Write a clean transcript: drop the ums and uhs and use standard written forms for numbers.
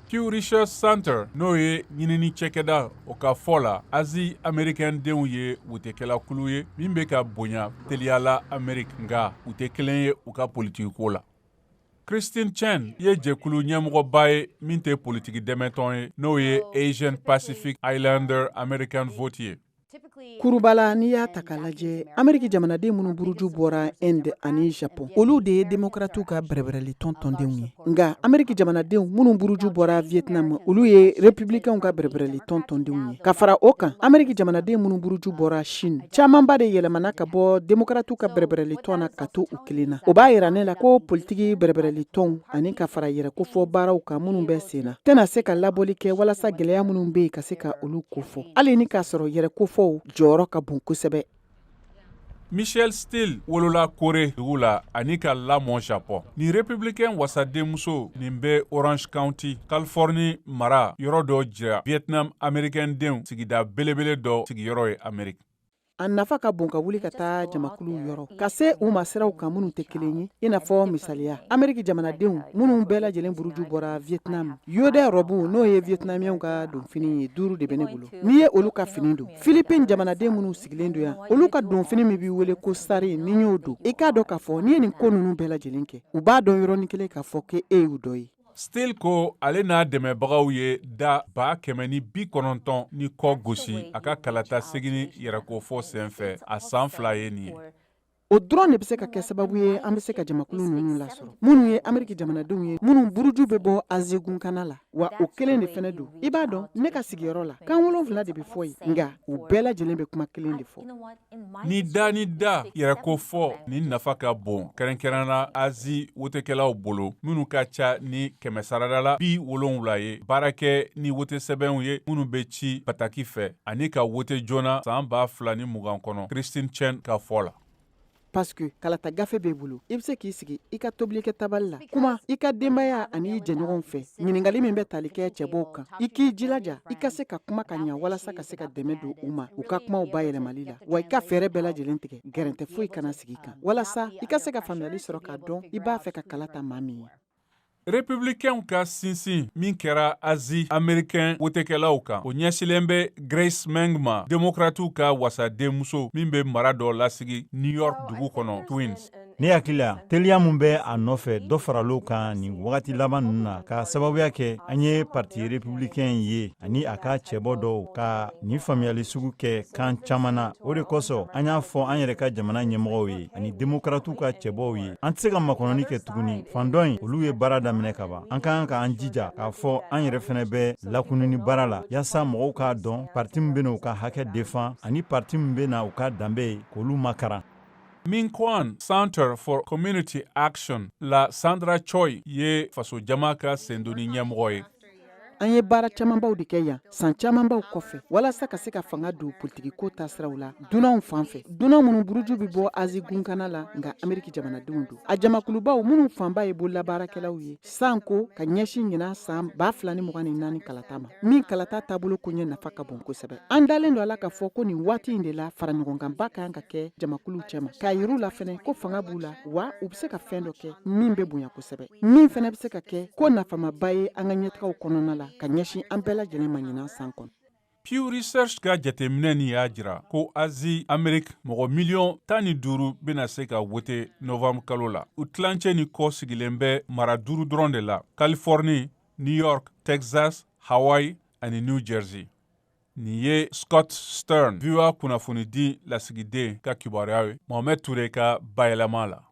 Pew Research Center n'o ye ɲinini cɛkɛda o ka fɔ la Asie américain denw ye u tɛ kɛla kulu ye min bɛ ka bonya teliyala Amérique nga u tɛ kelen ye u ka politiki ko la. Christine Chen ye jɛkulu ɲɛmɔgɔba ye min tɛ politiki dɛmɛtɔn ye n'o ye Asian Pacific Islander American Vote ye. Kurubala n'i y'a ta k'a lajɛ Ameriki jamanaden minnu buruju bɔra Inde ani Japon olu de ye démocrates ka bɛrɛbɛrɛli tɔndenw ye nga Ameriki jamanaden minnu buruju bɔra Vietnam olu ye républicains ka bɛrɛbɛrɛli tɔndenw ye ka fara o kan Ameriki jamanaden minnu buruju bɔra Chine camanba de yɛlɛmana ka bɔ démocrates ka bɛrɛbɛrɛli tɔn na ka to u kelen na o b'a yira ne la ko politiki bɛrɛbɛrɛli tɔn ani ka fara yɛrɛ kofɔ baaraw kan minnu bɛ sen na tɛna se ka labɔli kɛ walasa gɛlɛya minnu bɛ yen ka se ka olu kofɔ hali ni k'a sɔrɔ yɛrɛ kofɔw jɔyɔrɔ ka bon kosɛbɛ. Michel Steele wolola Kore dugu la ani ka lamɔ Japon. Ni républicain wasadenmuso nin bɛ Orange County, Californie mara yɔrɔ dɔ jira Vietnam américain denw sigida belebele dɔ sigiyɔrɔ ye Amérique. A nafa ka bon ka wuli ka taa jamakulu yɔrɔ ka se u ma siraw kan minnu tɛ kelen ye i n'a fɔ misaliya Ameriki jamanadenw minnu bɛɛ lajɛlen buruju bɔra Vietnam Yodɛ robu n'o ye Vietnamiens ka donfini ye 5 de bɛ ne bolo n'i ye olu ka fini don Philippines jamanaden minnu sigilen don yan olu ka donfini min b'i wele ko sari n'i y'o don i k'a dɔn k'a fɔ n'i ye nin ko ninnu bɛɛ lajɛlen kɛ u b'a dɔn yɔrɔnin kelen k'a fɔ k'e y'u dɔ ye. Steele ko ale n'a dɛmɛbagaw ye da 190 ni kɔ gosi a ka kalata segini yɛrɛkofɔ senfɛ a san 2 ye nin ye. O dɔrɔn de bɛ se ka kɛ sababu ye an bɛ se ka jamakulu ninnu lasɔrɔ minnu ye Ameriki jamanadenw ye minnu buruju bɛ bɔ Asie gunkana la wa o kelen de fɛnɛ don i b'a dɔn ne ka sigiyɔrɔ la kan 7 de bɛ fɔ yen nga u bɛɛ lajɛlen bɛ kuma kelen de fɔ. Ni da yɛrɛkofɔ ni nafa ka bon kɛrɛnkɛrɛnna Asie wotekɛlaw bolo minnu ka ca ni 100 saradala 70 ye baarakɛ ni wote sɛbɛnw ye minnu bɛ ci pataki fɛ ani ka wote joona san 2020 kɔnɔ Christine Chen ka fɔ la. Parce que kalata gafe b'e bolo i bɛ se k'i sigi i ka tobili kɛ tabali la kuma i ka denbaya ani i jɛɲɔgɔnw fɛ ɲininkali min bɛ tali kɛ cɛbɔw kan i k'i jilaja i ka se ka kuma ka ɲa walasa ka se ka dɛmɛ don u ma u ka kumaw bayɛlɛmali la wa i ka fɛɛrɛ bɛɛ lajɛlen tigɛ gɛrɛntɛ foyi kana sigi kan walasa i ka se ka faamuyali sɔrɔ k'a dɔn i b'a fɛ ka kala ta maa min ye. Républicains ka sinsin min kɛra Asie américain wotekɛlaw kan o ɲɛsilen bɛ Grace Meng ma démocrates ka wasadenmuso min bɛ mara dɔ lasigi New York dugu kɔnɔ Queens. Ne hakili la teliya mun bɛ a nɔfɛ dɔ faralo kan nin wagati laban ninnu na ka sababuya kɛ an ye parti républicain ye ani a ka cɛbɔ dɔw ka nin faamuyali sugu kɛ kan caman na o de kosɔn an y'a fɔ an yɛrɛ ka jamana ɲɛmɔgɔw ye ani démocrates ka cɛbɔw ye an tɛ se ka makɔnɔni kɛ tuguni fandɔn in olu ye baara daminɛ ka ban an kan ka an jija k'a fɔ an yɛrɛ fɛnɛ bɛ lakununi baara la yaasa mɔgɔw k'a dɔn parti min bɛna u ka hakɛ défend ani parti min bɛna u ka danbe k'olu makaran. Min Kwan Center for Community Action la Sandra Choi ye faso jama ka sendoni ɲɛmɔgɔ ye. An ye baara camanbaw de kɛ yan san camanbaw kɔfɛ walasa ka se ka fanga don politiki ko taasiraw la dunanw fan fɛ dunan minnu buruju bɛ bɔ Asie gunkana la nka Ameriki jamanadenw don a jamakulubaw minnu fanba ye bololabaarakɛlaw ye sanko ka ɲɛsin ɲina san 2024 kalata ma min kalata taabolo koɲɛ nafa ka bon kosɛbɛ an dalen don a la ka fɔ ko nin waati in de la faraɲɔgɔnkanba kan ka kɛ jamakuluw cɛma k'a yir'u la fɛnɛ ko fanga b'u la wa u bɛ se ka fɛn dɔ kɛ min bɛ bonya kosɛbɛ min fɛnɛ bɛ se ka kɛ ko nafamaba ye an ka ɲɛtagaw kɔnɔna la ka ɲɛsin an bɛɛ lajɛlen ma ɲinan san kɔnɔ. Pew Research ka jateminɛ nin y'a jira ko Asie Amérique mɔgɔ miliyɔn 15 bɛna se ka wote Novembre kalo la. U tilancɛ ni kɔ sigilen bɛ mara 5 dɔrɔn de la: Californie, New York, Texas, Hawaii ani New Jersey. Nin ye Scott Stern, VOA kunnafonidi lasigiden ka kibaruya ye. Mohamed Touré ka bayɛlɛma la.